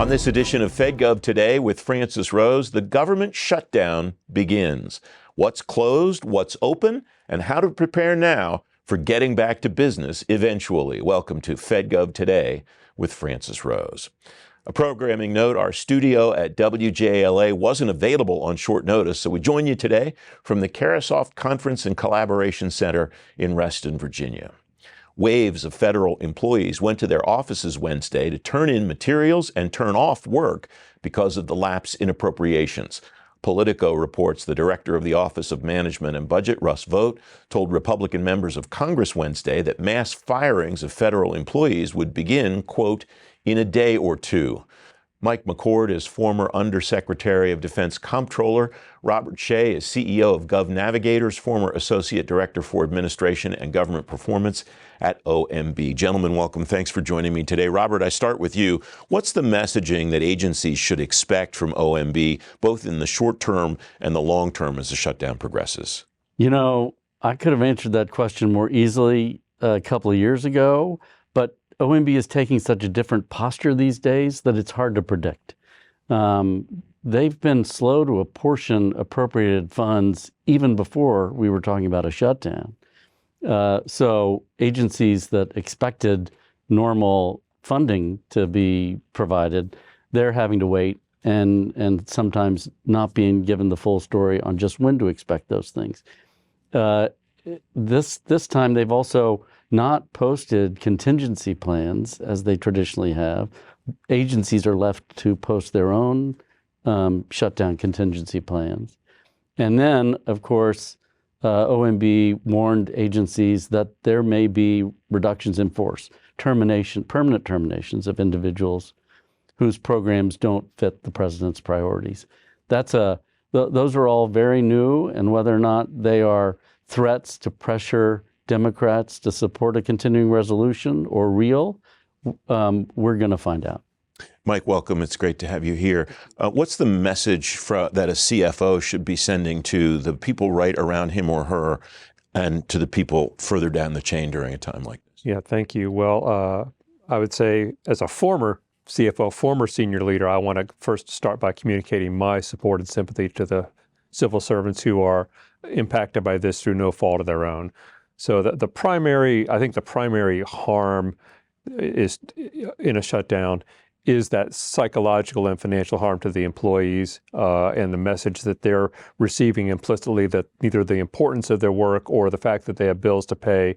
On this edition of Fed Gov Today with Francis Rose, the government shutdown begins. What's closed, what's open, and how to prepare now for getting back to business eventually. Welcome to Fed Gov Today with Francis Rose. A programming note, our studio at WJLA wasn't available on short notice, so we join you today from the Carasoft Conference and Collaboration Center in Reston, Virginia. Waves of federal employees went to their offices Wednesday to turn in materials and turn off work because of the lapse in appropriations. Politico reports the director of the Office of Management and Budget, Russ Vought, told Republican members of Congress Wednesday that mass firings of federal employees would begin, quote, in a day or two. Mike McCord is former Undersecretary of Defense Comptroller. Robert Shea is CEO of Gov Navigators, former Associate Director for Administration and Government Performance at OMB. Gentlemen, welcome. Thanks for joining me today. Robert, I start with you. What's the messaging that agencies should expect from OMB, both in the short term and the long term as the shutdown progresses? You know, I could have answered that question more easily a couple of years ago, but OMB is taking such a different posture these days that it's hard to predict. They've been slow to apportion appropriated funds even before we were talking about a shutdown. So agencies that expected normal funding to be provided, they're having to wait and sometimes not being given the full story on just when to expect those things. This time they've also not posted contingency plans as they traditionally have. Agencies are left to post their own shutdown contingency plans. And then, of course, OMB warned agencies that there may be reductions in force, permanent terminations of individuals whose programs don't fit the president's priorities. Those are all very new, and whether or not they are threats to pressure Democrats to support a continuing resolution or real, we're going to find out. Mike, welcome. It's great to have you here. What's the message that a CFO should be sending to the people right around him or her and to the people further down the chain during a time like this? Yeah, thank you. Well, I would say as a former CFO, former senior leader, I want to first start by communicating my support and sympathy to the civil servants who are impacted by this through no fault of their own. So I think the primary harm is in a shutdown is that psychological and financial harm to the employees and the message that they're receiving implicitly that neither the importance of their work or the fact that they have bills to pay,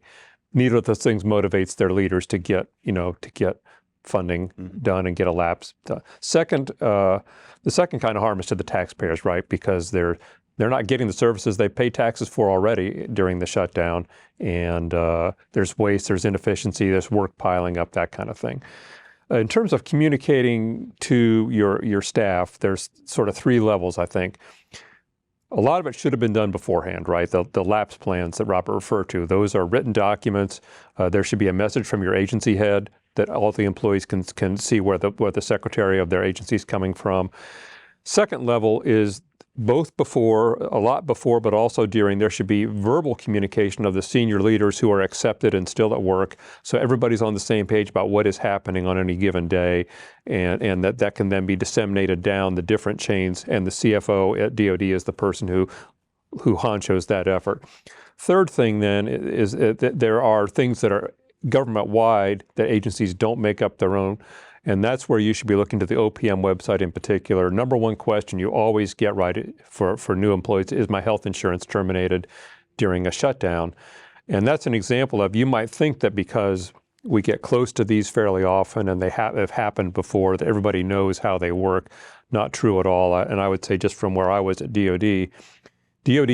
neither of those things motivates their leaders to get funding done and get a lapse done. The second kind of harm is to the taxpayers, right? Because they're not getting the services they pay taxes for already during the shutdown, and there's waste, there's inefficiency, there's work piling up, that kind of thing. In terms of communicating to your staff, there's sort of three levels, I think. A lot of it should have been done beforehand, right? The lapse plans that Robert referred to, those are written documents. There should be a message from your agency head that all the employees can see where the secretary of their agency is coming from. Second level is a lot before, but also during, there should be verbal communication of the senior leaders who are accepted and still at work. So everybody's on the same page about what is happening on any given day, and that can then be disseminated down the different chains, and the CFO at DOD is the person who honchos that effort. Third thing then is that there are things that are government-wide that agencies don't make up their own. And that's where you should be looking to the OPM website in particular. Number one question you always get right for new employees is, my health insurance terminated during a shutdown? And that's an example of, you might think that because we get close to these fairly often and they have happened before, that everybody knows how they work. Not true at all. And I would say, just from where I was at DOD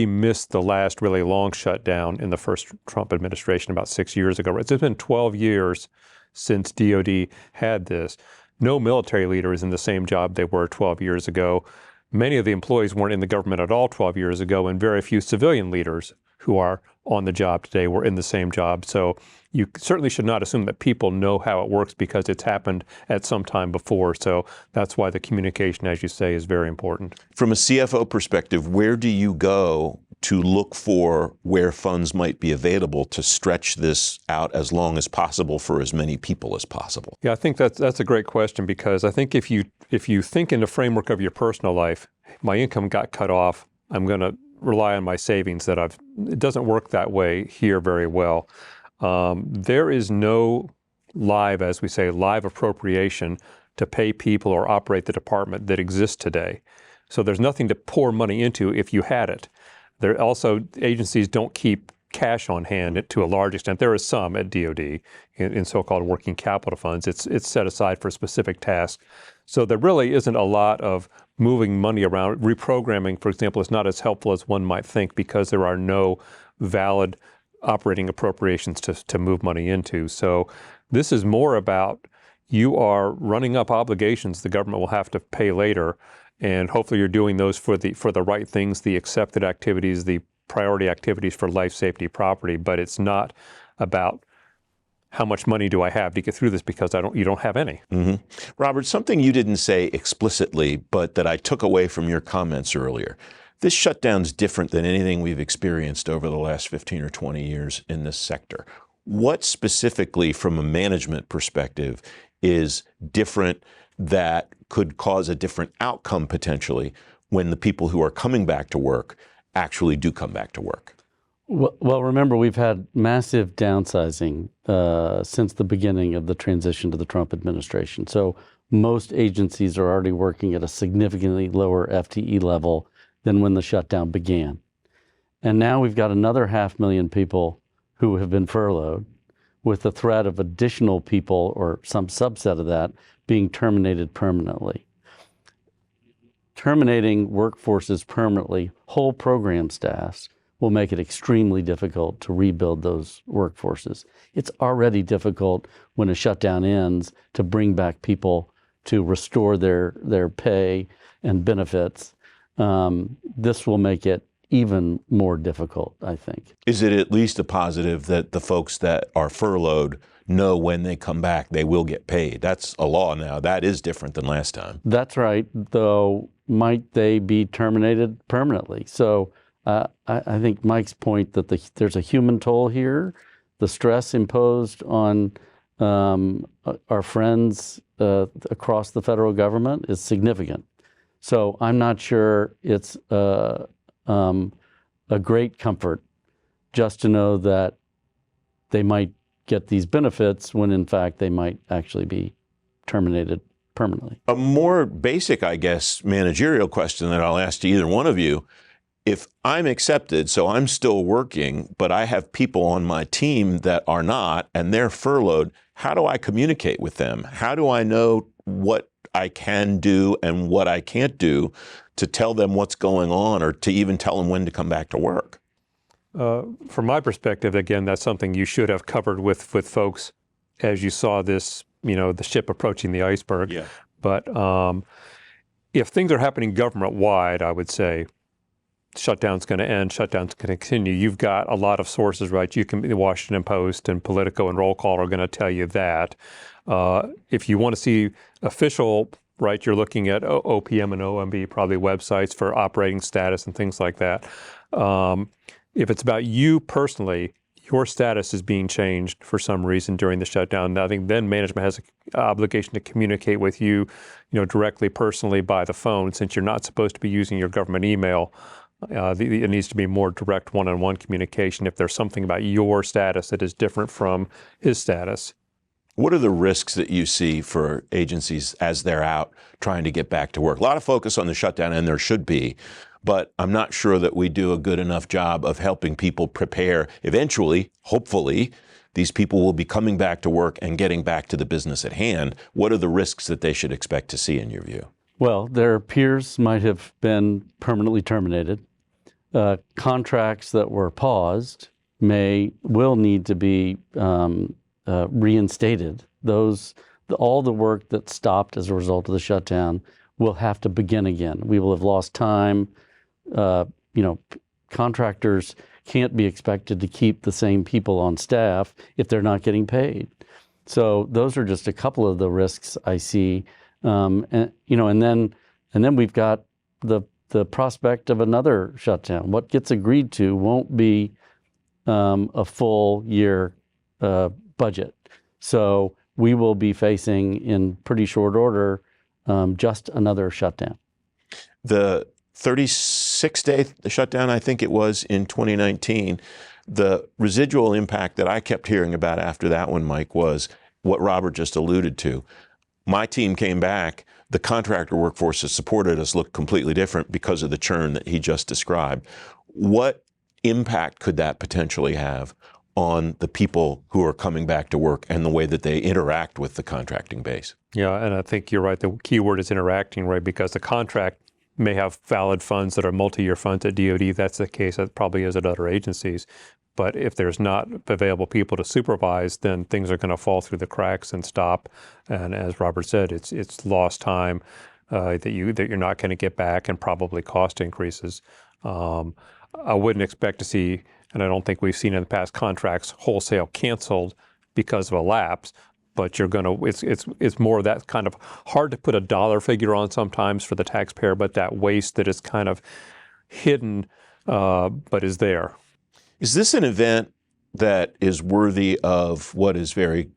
missed the last really long shutdown in the first Trump administration about 6 years ago. It's been 12 years since DOD had this. No military leader is in the same job they were 12 years ago. Many of the employees weren't in the government at all 12 years ago, and very few civilian leaders who are on the job today were in the same job. So you certainly should not assume that people know how it works because it's happened at some time before. So that's why the communication, as you say, is very important. From a CFO perspective, where do you go to look for where funds might be available to stretch this out as long as possible for as many people as possible? Yeah, I think that's a great question, because I think if you think in the framework of your personal life, my income got cut off, I'm going to rely on my savings it doesn't work that way here very well. There is no as we say, live appropriation to pay people or operate the department that exists today. So there's nothing to pour money into if you had it. There also, agencies don't keep cash on hand to a large extent. There is some at DoD in so-called working capital funds. It's set aside for specific tasks. So there really isn't a lot of moving money around. Reprogramming, for example, is not as helpful as one might think, because there are no valid operating appropriations to move money into. So this is more about, you are running up obligations the government will have to pay later, and hopefully you're doing those for the right things, the accepted activities, the priority activities for life, safety, property. But it's not about how much money do I have to get through this, because you don't have any. Mm-hmm. Robert, something you didn't say explicitly, but that I took away from your comments earlier. This shutdown's different than anything we've experienced over the last 15 or 20 years in this sector. What specifically, from a management perspective, is different that could cause a different outcome potentially when the people who are coming back to work actually do come back to work? Well, remember, we've had massive downsizing since the beginning of the transition to the Trump administration. So most agencies are already working at a significantly lower FTE level than when the shutdown began. And now we've got another 500,000 people who have been furloughed, with the threat of additional people, or some subset of that, being terminated permanently. Terminating workforces permanently, whole program staffs, will make it extremely difficult to rebuild those workforces. It's already difficult when a shutdown ends to bring back people to restore their pay and benefits. This will make it even more difficult, I think. Is it at least a positive that the folks that are furloughed know when they come back they will get paid? That's a law now. That is different than last time. That's right, though might they be terminated permanently? So I think Mike's point that there's a human toll here. The stress imposed on our friends across the federal government is significant. So I'm not sure it's a great comfort just to know that they might get these benefits when in fact they might actually be terminated permanently. A more basic, I guess, managerial question that I'll ask to either one of you. If I'm accepted, so I'm still working, but I have people on my team that are not, and they're furloughed, how do I communicate with them? How do I know what I can do and what I can't do to tell them what's going on, or to even tell them when to come back to work? From my perspective, again, that's something you should have covered with folks as you saw this, the ship approaching the iceberg. Yeah. But if things are happening government-wide, I would say shutdown's going to end, shutdown's going to continue. You've got a lot of sources, right? The Washington Post and Politico and Roll Call are going to tell you that. If you want to see official, right, you're looking at OPM and OMB, probably websites for operating status and things like that. If it's about you personally, your status is being changed for some reason during the shutdown, I think then management has an obligation to communicate with you, directly, personally, by the phone, since you're not supposed to be using your government email. It needs to be more direct one-on-one communication if there's something about your status that is different from his status. What are the risks that you see for agencies as they're out trying to get back to work? A lot of focus on the shutdown, and there should be, but I'm not sure that we do a good enough job of helping people prepare. Eventually, hopefully, these people will be coming back to work and getting back to the business at hand. What are the risks that they should expect to see in your view? Well, their peers might have been permanently terminated. Contracts that were paused will need to be reinstated. All the work that stopped as a result of the shutdown will have to begin again. We will have lost time. Contractors can't be expected to keep the same people on staff if they're not getting paid. So those are just a couple of the risks I see. And then we've got the the prospect of another shutdown. What gets agreed to won't be a full year budget. So we will be facing in pretty short order just another shutdown. The 36-day shutdown, I think it was in 2019, the residual impact that I kept hearing about after that one, Mike, was what Robert just alluded to. My team came back. The contractor workforce that supported us looked completely different because of the churn that he just described. What impact could that potentially have on the people who are coming back to work and the way that they interact with the contracting base? Yeah, and I think you're right. The key word is interacting, right? Because the contract may have valid funds that are multi-year funds at DoD. That's the case. That probably is at other agencies. But if there's not available people to supervise, then things are going to fall through the cracks and stop. And as Robert said, it's lost time that you're not going to get back, and probably cost increases. I wouldn't expect to see, and I don't think we've seen in the past, contracts wholesale canceled because of a lapse. But you're going to, it's more of that kind of hard to put a dollar figure on sometimes for the taxpayer, but that waste that is kind of hidden, but is there. Is this an event that is worthy of what is very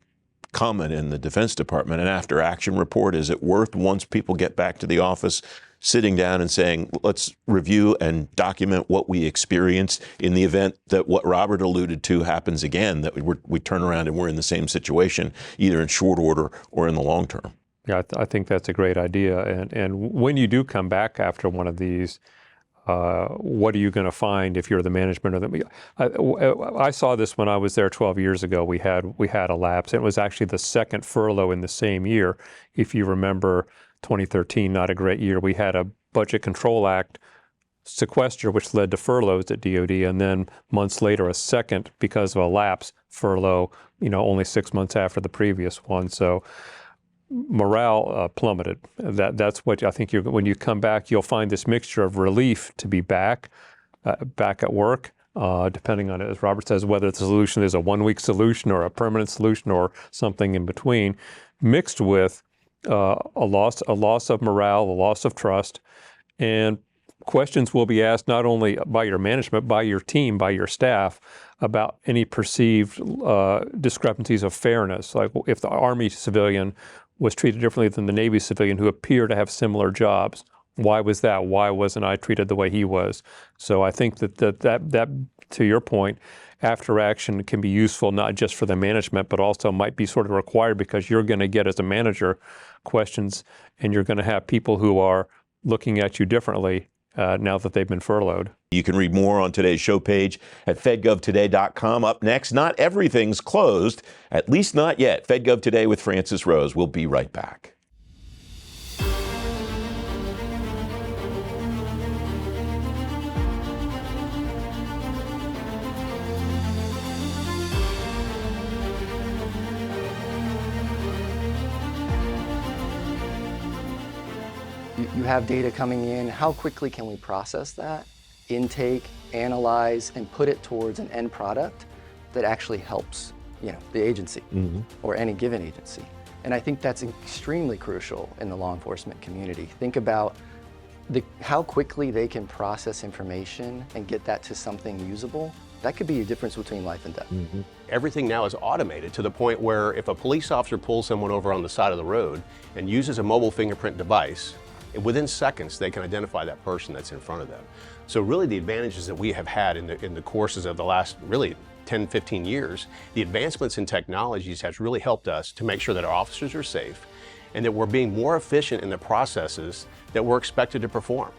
common in the Defense Department, an after-action report? Is it worth, once people get back to the office, sitting down and saying, let's review and document what we experienced in the event that what Robert alluded to happens again, that we turn around and we're in the same situation, either in short order or in the long term? Yeah, I think that's a great idea. And when you do come back after one of these, what are you going to find if you're the management of them? I saw this when I was there 12 years ago. We had a lapse. It was actually the second furlough in the same year. If you remember, 2013, not a great year. We had a Budget Control Act sequester, which led to furloughs at DoD, and then months later, a second, because of a lapse, furlough, only 6 months after the previous one. So morale plummeted. That's what I think when you come back, you'll find this mixture of relief to be back at work, depending on, as Robert says, whether the solution is a one-week solution or a permanent solution or something in between, mixed with a loss of morale, a loss of trust, and questions will be asked not only by your management, by your team, by your staff, about any perceived discrepancies of fairness. Like if the Army civilian was treated differently than the Navy civilian who appear to have similar jobs, why was that? Why wasn't I treated the way he was? So I think that to your point, after action can be useful not just for the management, but also might be sort of required, because you're going to get, as a manager, questions, and you're going to have people who are looking at you differently now that they've been furloughed. You can read more on today's show page at fedgovtoday.com. Up next, not everything's closed, at least not yet. Fed Gov Today with Francis Rose. We'll be right back. You have data coming in. How quickly can we process that, intake, analyze, and put it towards an end product that actually helps, the agency or any given agency? And I think that's extremely crucial in the law enforcement community. Think about how quickly they can process information and get that to something usable. That could be a difference between life and death. Everything now is automated to the point where if a police officer pulls someone over on the side of the road and uses a mobile fingerprint device, within seconds they can identify that person that's in front of them. So really the advantages that we have had in the courses of the last really 10, 15 years, the advancements in technologies has really helped us to make sure that our officers are safe and that we're being more efficient in the processes that we're expected to perform.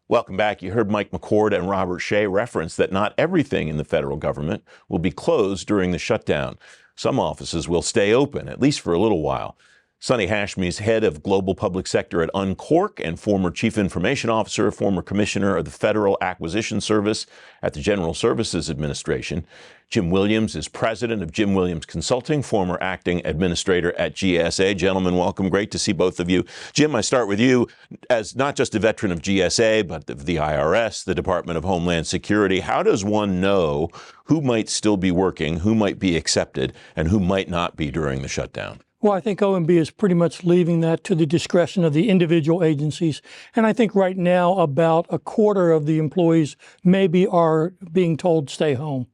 Welcome back. You heard Mike McCord and Robert Shea reference that not everything in the federal government will be closed during the shutdown. Some offices will stay open, at least for a little while. Sonny Hashmi's head of global public sector at Uncork and former chief information officer, former commissioner of the Federal Acquisition Service at the General Services Administration. Jim Williams is president of Jim Williams Consulting, former acting administrator at GSA. Gentlemen, welcome. Great to see both of you. Jim, I start with you as not just a veteran of GSA, but of the IRS, the Department of Homeland Security. How does one know who might still be working, who might be accepted, and who might not be during the shutdown? Well, I think OMB is pretty much leaving that to the discretion of the individual agencies. And I think right now about a quarter of the employees maybe are being told stay home.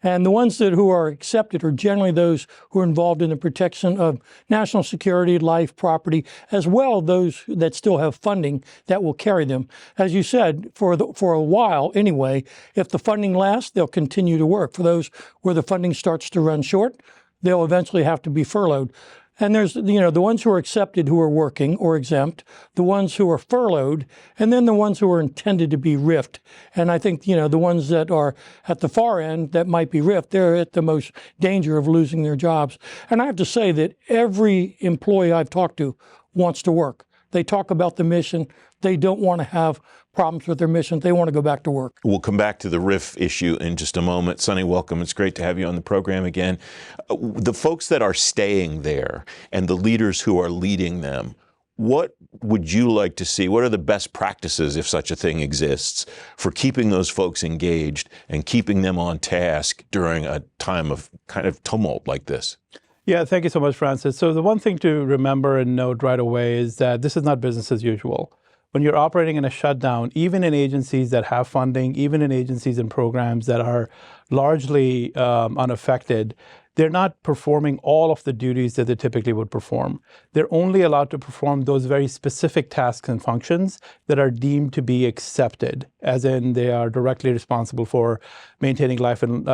And the ones who are accepted are generally those who are involved in the protection of national security, life, property, as well as those that still have funding that will carry them. As you said, for a while anyway, if the funding lasts, they'll continue to work. For those where the funding starts to run short, they'll eventually have to be furloughed. And there's, the ones who are accepted who are working or exempt, the ones who are furloughed, and then the ones who are intended to be RIFed. And I think, the ones that are at the far end that might be RIFed, they're at the most danger of losing their jobs. And I have to say that every employee I've talked to wants to work. They talk about the mission. They don't want to have problems with their mission. They want to go back to work. We'll come back to the RIF issue in just a moment. Sonny, welcome. It's great to have you on the program again. The folks that are staying there and the leaders who are leading them, what would you like to see? What are the best practices, if such a thing exists, for keeping those folks engaged and keeping them on task during a time of kind of tumult like this? Yeah, thank you so much, Francis. So the one thing to remember and note right away is that this is not business as usual. When you're operating in a shutdown, even in agencies that have funding, even in agencies and programs that are largely unaffected, they're not performing all of the duties that they typically would perform. They're only allowed to perform those very specific tasks and functions that are deemed to be accepted, as in they are directly responsible for maintaining life and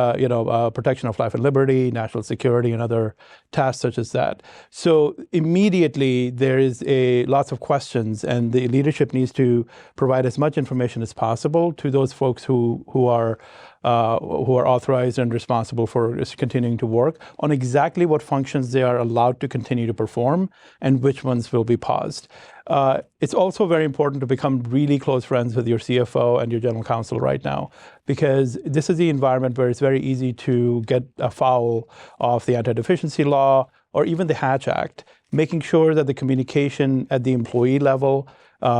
protection of life and liberty, national security, and other tasks such as that. So immediately there is lots of questions, and the leadership needs to provide as much information as possible to those folks who are authorized and responsible for continuing to work on exactly what functions they are allowed to continue to perform and which ones will be paused. It's also very important to become really close friends with your CFO and your general counsel right now, because this is the environment where it's very easy to get afoul of the anti-deficiency law or even the Hatch Act, making sure that the communication at the employee level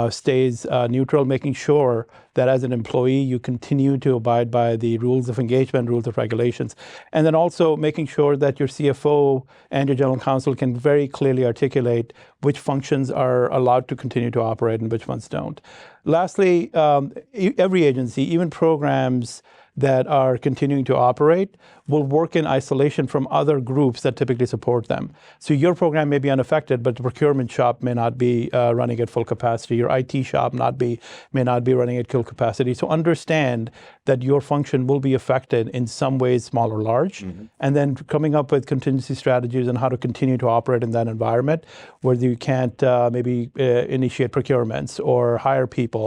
stays neutral, making sure that as an employee you continue to abide by the rules of engagement, rules of regulations, and then also making sure that your CFO and your general counsel can very clearly articulate which functions are allowed to continue to operate and which ones don't. Lastly, every agency, even programs that are continuing to operate, will work in isolation from other groups that typically support them. So your program may be unaffected, but the procurement shop may not be running at full capacity. Your IT shop may not be running at full capacity. So understand that your function will be affected in some ways, small or large, and then coming up with contingency strategies on how to continue to operate in that environment, where you can't maybe initiate procurements or hire people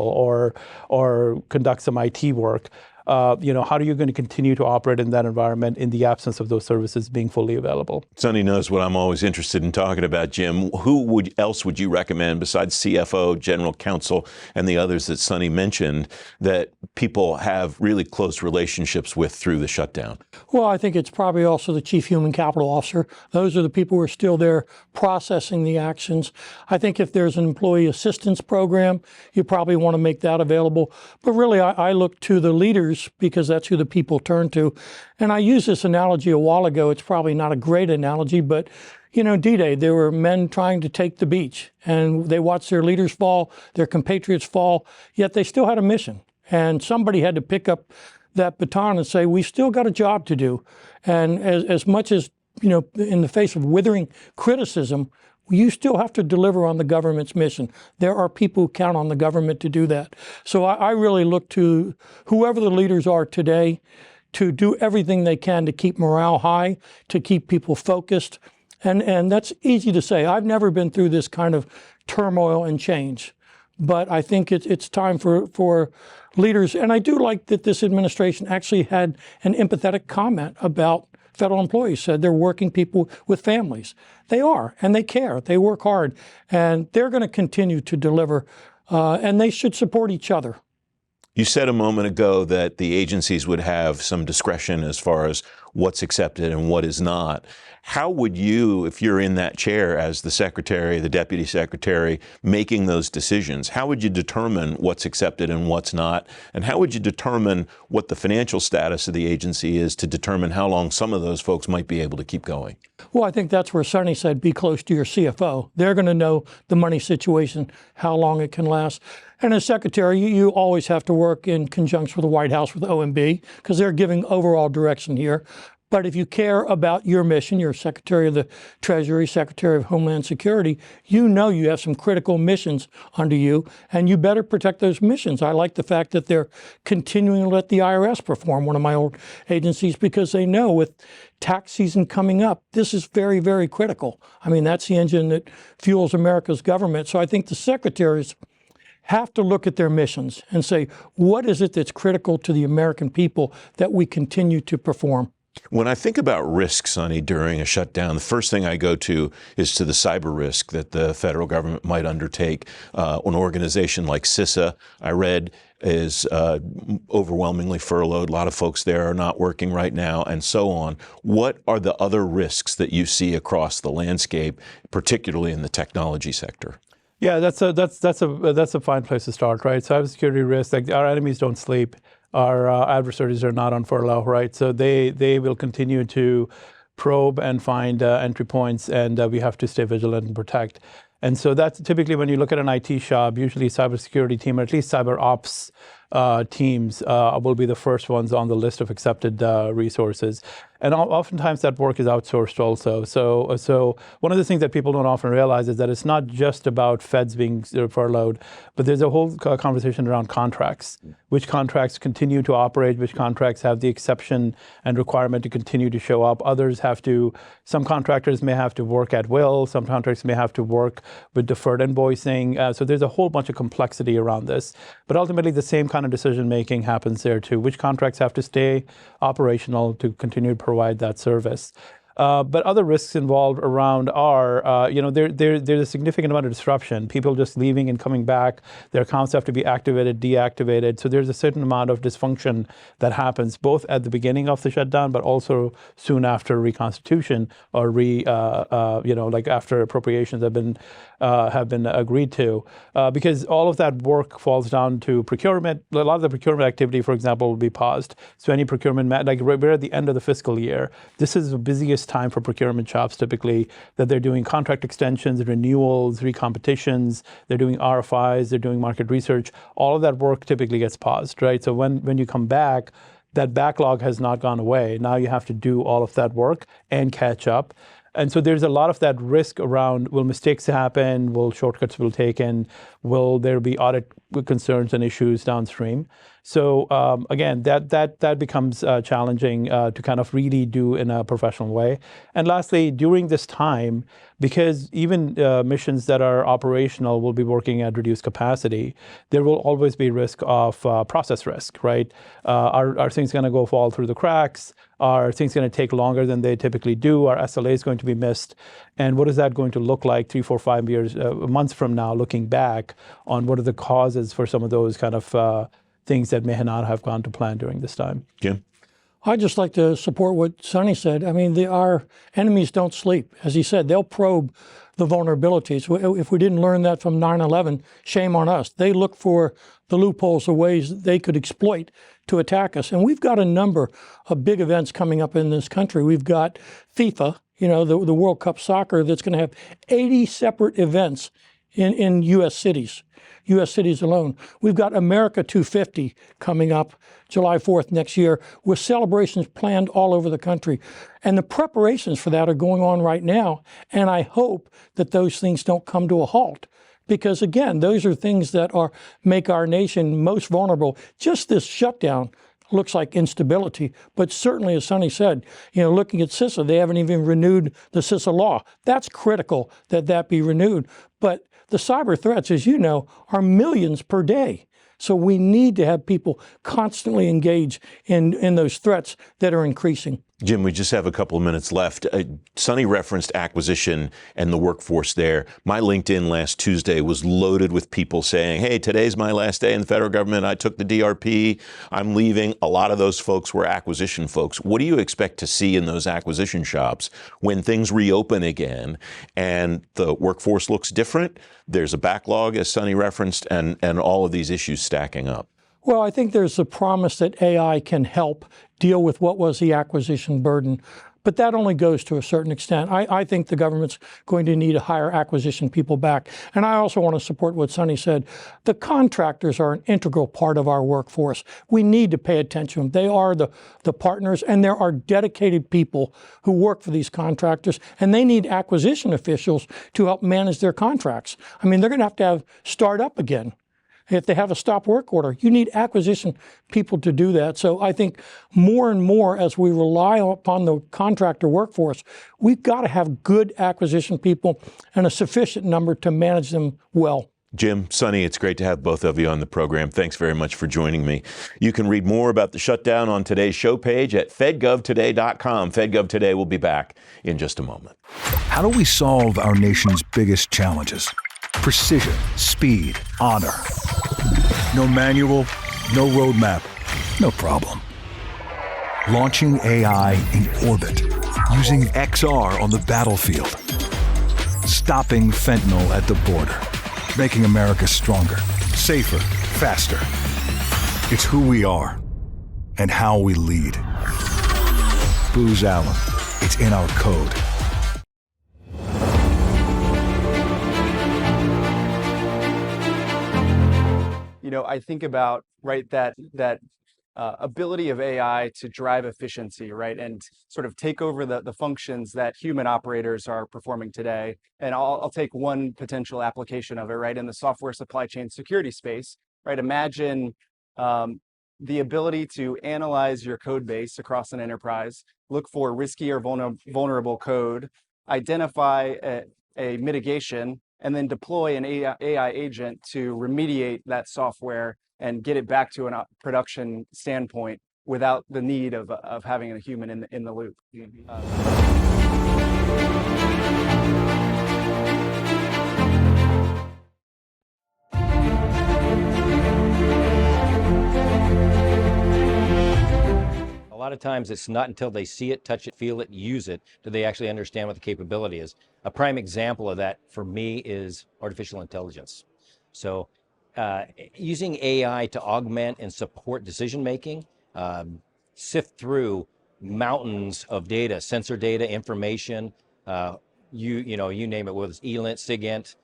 or conduct some IT work. How are you going to continue to operate in that environment in the absence of those services being fully available? Sonny knows what I'm always interested in talking about, Jim. Who else would you recommend besides CFO, General Counsel, and the others that Sonny mentioned that people have really close relationships with through the shutdown? Well, I think it's probably also the Chief Human Capital Officer. Those are the people who are still there processing the actions. I think if there's an employee assistance program, you probably want to make that available. But really, I look to the leaders because that's who the people turn to. And I used this analogy a while ago. It's probably not a great analogy, but D-Day, there were men trying to take the beach, and they watched their leaders fall, their compatriots fall, yet they still had a mission. And somebody had to pick up that baton and say, we still got a job to do. And as much as, in the face of withering criticism, you still have to deliver on the government's mission. There are people who count on the government to do that. So I really look to whoever the leaders are today to do everything they can to keep morale high, to keep people focused. And that's easy to say. I've never been through this kind of turmoil and change. But I think it's time for leaders. And I do like that this administration actually had an empathetic comment about federal employees said they're working people with families. They are, and they care. They work hard, and they're going to continue to deliver, and they should support each other. You said a moment ago that the agencies would have some discretion as far as what's accepted and what is not. How would you, if you're in that chair as the secretary, the deputy secretary, making those decisions, how would you determine what's accepted and what's not? And how would you determine what the financial status of the agency is to determine how long some of those folks might be able to keep going? Well, I think that's where Sonny said, be close to your CFO. They're going to know the money situation, how long it can last. And as secretary, you always have to work in conjunction with the White House, with OMB, because they're giving overall direction here. But if you care about your mission, you're Secretary of the Treasury, Secretary of Homeland Security, you know you have some critical missions under you, and you better protect those missions. I like the fact that they're continuing to let the IRS perform, one of my old agencies, because they know with tax season coming up, this is very, very critical. I mean, that's the engine that fuels America's government. So I think the secretaries have to look at their missions and say, what is it that's critical to the American people that we continue to perform? When I think about risk, Sonny, during a shutdown, the first thing I go to is to the cyber risk that the federal government might undertake. An organization like CISA, I read, is overwhelmingly furloughed. A lot of folks there are not working right now, and so on. What are the other risks that you see across the landscape, particularly in the technology sector? Yeah, that's a fine place to start, right? Cybersecurity risk, like our enemies don't sleep. Our adversaries are not on furlough, right? So they will continue to probe and find entry points, and we have to stay vigilant and protect. And so that's typically when you look at an IT shop, usually cybersecurity team, or at least cyber ops teams will be the first ones on the list of accepted resources. And oftentimes that work is outsourced also. So one of the things that people don't often realize is that it's not just about feds being furloughed, but there's a whole conversation around contracts. Which contracts continue to operate, which contracts have the exception and requirement to continue to show up. Others have to, some contractors may have to work at will, some contracts may have to work with deferred invoicing. So there's a whole bunch of complexity around this. But ultimately the same kind of decision making happens there too. Which contracts have to stay operational to continue to provide that service. But other risks involved around are, there's a significant amount of disruption. People just leaving and coming back. Their accounts have to be activated, deactivated. So there's a certain amount of dysfunction that happens both at the beginning of the shutdown, but also soon after reconstitution or like after appropriations have been agreed to, because all of that work falls down to procurement. A lot of the procurement activity, for example, will be paused. So any procurement, like we're at the end of the fiscal year. This is the busiest time for procurement shops typically, that they're doing contract extensions, renewals, recompetitions, they're doing RFIs, they're doing market research. All of that work typically gets paused, right? So when you come back, that backlog has not gone away. Now you have to do all of that work and catch up. And so there's a lot of that risk around, will mistakes happen? Will shortcuts be taken? Will there be audit concerns and issues downstream? So again, that becomes challenging to kind of really do in a professional way. And lastly, during this time, because even missions that are operational will be working at reduced capacity, there will always be risk of process risk, right? Are things going to go fall through the cracks? Are things going to take longer than they typically do? Are SLAs going to be missed? And what is that going to look like 3, 4, 5 months from now, looking back on what are the causes for some of those kind of things that may not have gone to plan during this time? Jim? I'd just like to support what Sonny said. I mean, our enemies don't sleep. As he said, they'll probe the vulnerabilities. If we didn't learn that from 9/11, shame on us. They look for the loopholes, the ways they could exploit to attack us. And we've got a number of big events coming up in this country. We've got FIFA, the World Cup soccer, that's going to have 80 separate events in U.S. cities. U.S. cities alone. We've got America 250 coming up July 4th next year, with celebrations planned all over the country. And the preparations for that are going on right now. And I hope that those things don't come to a halt. Because again, those are things that make our nation most vulnerable. Just this shutdown looks like instability, but certainly, as Sonny said, looking at CISA, they haven't even renewed the CISA law. That's critical that be renewed. But the cyber threats, as you know, are millions per day. So we need to have people constantly engage in those threats that are increasing. Jim, we just have a couple of minutes left. Sonny referenced acquisition and the workforce there. My LinkedIn last Tuesday was loaded with people saying, hey, today's my last day in the federal government. I took the DRP. I'm leaving. A lot of those folks were acquisition folks. What do you expect to see in those acquisition shops when things reopen again and the workforce looks different? There's a backlog, as Sonny referenced, and all of these issues stacking up. Well, I think there's a promise that AI can help deal with what was the acquisition burden, but that only goes to a certain extent. I think the government's going to need to hire acquisition people back. And I also want to support what Sonny said. The contractors are an integral part of our workforce. We need to pay attention. They are the partners, and there are dedicated people who work for these contractors, and they need acquisition officials to help manage their contracts. I mean, they're going to have start up again. If they have a stop work order, you need acquisition people to do that. So I think more and more as we rely upon the contractor workforce, we've got to have good acquisition people and a sufficient number to manage them well. Jim, Sonny, it's great to have both of you on the program. Thanks very much for joining me. You can read more about the shutdown on today's show page at fedgovtoday.com. Fed Gov Today will be back in just a moment. How do we solve our nation's biggest challenges? Precision, speed, honor. No manual, no roadmap, no problem. Launching AI in orbit, using XR on the battlefield. Stopping fentanyl at the border. Making America stronger, safer, faster. It's who we are and how we lead. Booz Allen. It's in our code. You know, I think about, right, that ability of AI to drive efficiency, right, and sort of take over the functions that human operators are performing today. And I'll take one potential application of it, right, in the software supply chain security space, right? Imagine the ability to analyze your code base across an enterprise, look for risky or vulnerable code, identify a mitigation, and then deploy an AI agent to remediate that software and get it back to a production standpoint without the need of having a human in the loop. A lot of times it's not until they see it, touch it, feel it, use it, do they actually understand what the capability is. A prime example of that for me is artificial intelligence. So using AI to augment and support decision-making, sift through mountains of data, sensor data, information, you name it, whether it's ELINT, SIGINT,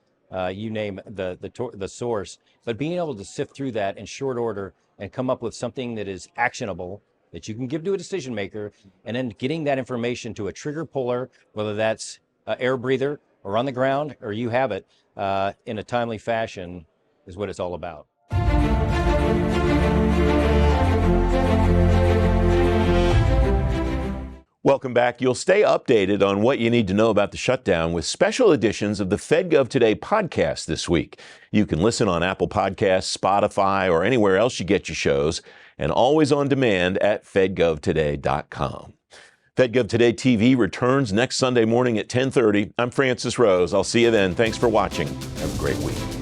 you name the source, but being able to sift through that in short order and come up with something that is actionable, that you can give to a decision maker, and then getting that information to a trigger puller, whether that's an air breather or on the ground, or you have it in a timely fashion, is what it's all about. Welcome back. You'll stay updated on what you need to know about the shutdown with special editions of the Fed Gov Today podcast this week. You can listen on Apple Podcasts, Spotify, or anywhere else you get your shows, and always on demand at fedgovtoday.com. Fed Gov Today TV returns next Sunday morning at 10:30. I'm Francis Rose. I'll see you then. Thanks for watching. Have a great week.